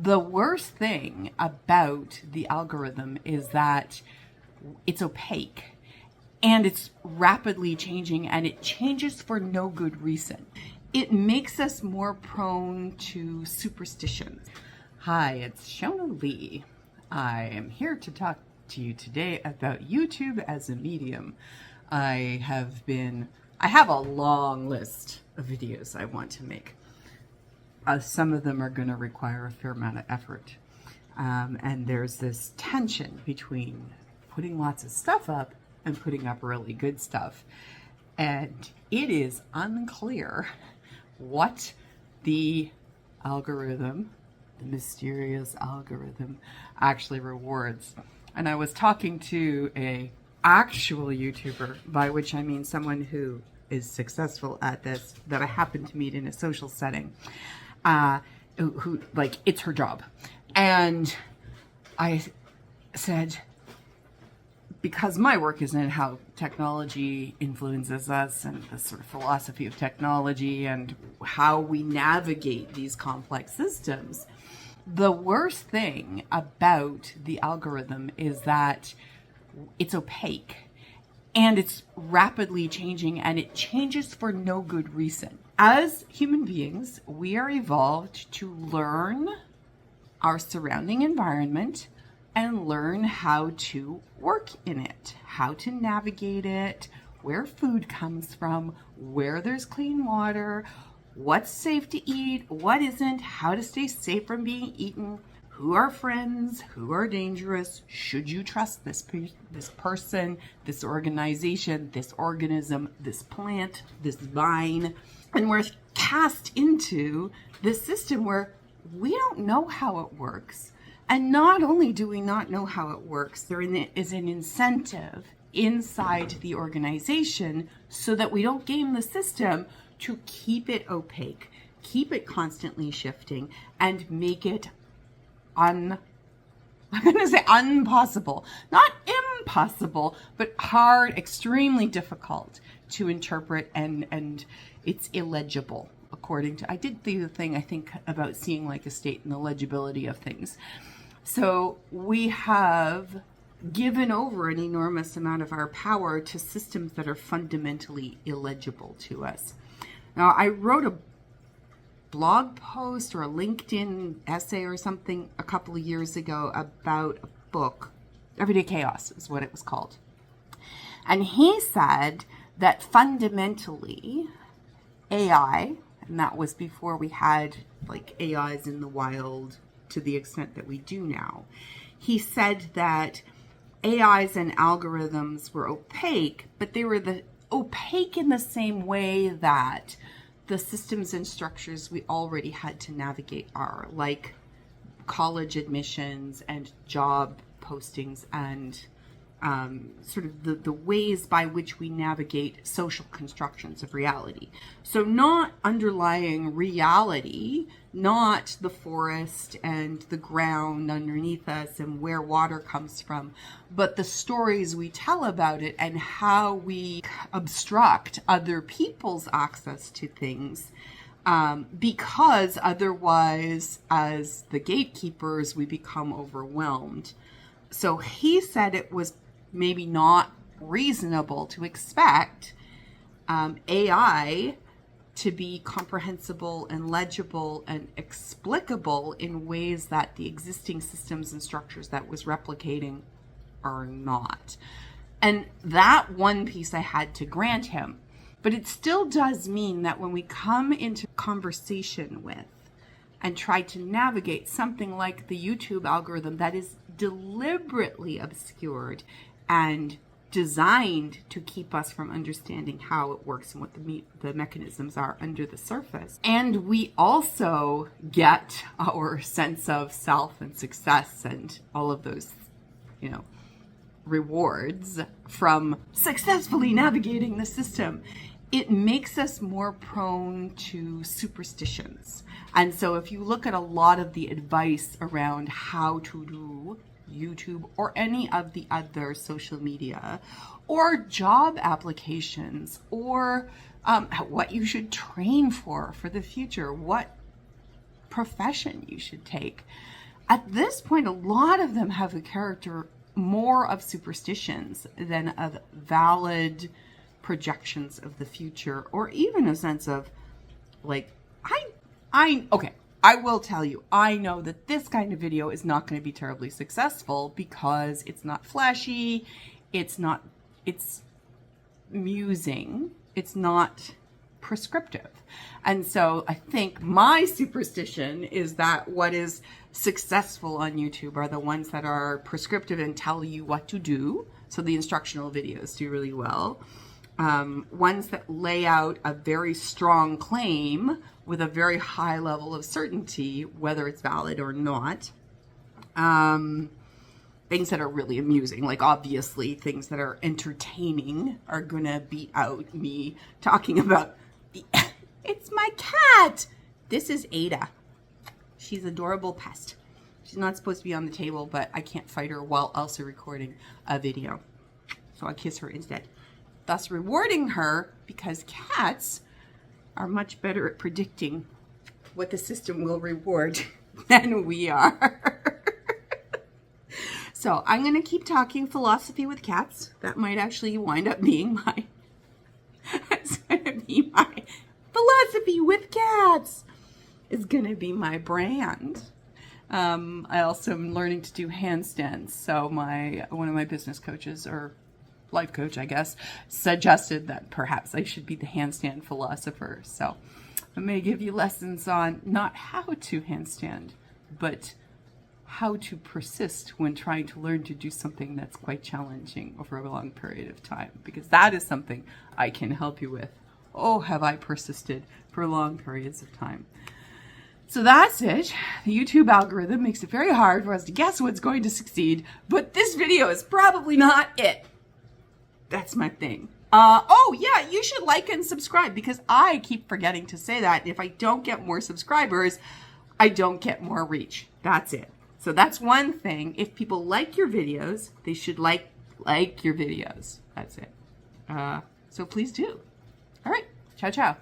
The worst thing about the algorithm is that it's opaque and it's rapidly changing, and it changes for no good reason. It makes us more prone to superstitions. Hi, it's Shona Lee. I am here to talk to you today about YouTube as a medium. I have a long list of videos I want to make. Some of them are going to require a fair amount of effort. And there's this tension between putting lots of stuff up and putting up really good stuff. And it is unclear what the algorithm, the mysterious algorithm, actually rewards. And I was talking to an actual YouTuber, by which I mean someone who is successful at this, that I happen to meet in a social setting, who, like, it's her job. And I said, because my work is in how technology influences us and the sort of philosophy of technology and how we navigate these complex systems, the worst thing about the algorithm is that it's opaque and it's rapidly changing, and it changes for no good reason. As human beings, we are evolved to learn our surrounding environment and learn how to work in it, how to navigate it, where food comes from, where there's clean water, what's safe to eat, what isn't, how to stay safe from being eaten, who are friends, who are dangerous, should you trust this person, this organization, this organism, this plant, this vine. And we're cast into this system where we don't know how it works. And not only do we not know how it works, there is an incentive inside the organization so that we don't game the system to keep it opaque, keep it constantly shifting, and make it impossible, not impossible, but hard, extremely difficult to interpret, and it's illegible. According to, I did the thing, I think, about seeing like a state and the legibility of things. So we have given over an enormous amount of our power to systems that are fundamentally illegible to us. Now, I wrote a blog post or a LinkedIn essay or something a couple of years ago about a book, Everyday Chaos is what it was called. And he said that fundamentally AI, and that was before we had like AIs in the wild to the extent that we do now. He said that AIs and algorithms were opaque, but they were opaque in the same way that the systems and structures we already had to navigate are, like college admissions and job postings and sort of the ways by which we navigate social constructions of reality. So not underlying reality, not the forest and the ground underneath us and where water comes from, but the stories we tell about it and how we obstruct other people's access to things, because otherwise, as the gatekeepers, we become overwhelmed. So he said it was maybe not reasonable to expect AI to be comprehensible and legible and explicable in ways that the existing systems and structures that was replicating are not. And that one piece I had to grant him. But it still does mean that when we come into conversation with and try to navigate something like the YouTube algorithm that is deliberately obscured and designed to keep us from understanding how it works and what the mechanisms are under the surface. And we also get our sense of self and success and all of those, rewards from successfully navigating the system. It makes us more prone to superstitions. And so if you look at a lot of the advice around how to do YouTube or any of the other social media or job applications or what you should train for the future, what profession you should take. At this point, a lot of them have a character more of superstitions than of valid projections of the future, or even a sense of like, okay, I will tell you, I know that this kind of video is not going to be terribly successful because it's not flashy, it's musing, it's not prescriptive. And so I think my superstition is that what is successful on YouTube are the ones that are prescriptive and tell you what to do. So the instructional videos do really well. Ones that lay out a very strong claim with a very high level of certainty, whether it's valid or not. Things that are really amusing, like obviously things that are entertaining are gonna beat out me talking about it's my cat. This is Ada. She's an adorable pest. She's not supposed to be on the table, but I can't fight her while also recording a video. So I kiss her instead, thus rewarding her, because cats are much better at predicting what the system will reward than we are. So I'm going to keep talking philosophy with cats. That might actually wind up being my, it's going to be my philosophy with cats. It's going to be my brand. I also am learning to do handstands. So one of my business coaches, or life coach, I guess, suggested that perhaps I should be the handstand philosopher. So I'm going to give you lessons on not how to handstand, but how to persist when trying to learn to do something that's quite challenging over a long period of time, because that is something I can help you with. Oh, have I persisted for long periods of time. So that's it. The YouTube algorithm makes it very hard for us to guess what's going to succeed, but this video is probably not it. That's my thing. Oh yeah, you should like and subscribe, because I keep forgetting to say that. If I don't get more subscribers, I don't get more reach. That's it. So that's one thing. If people like your videos, they should like your videos. That's it. So please do. All right. Ciao, ciao.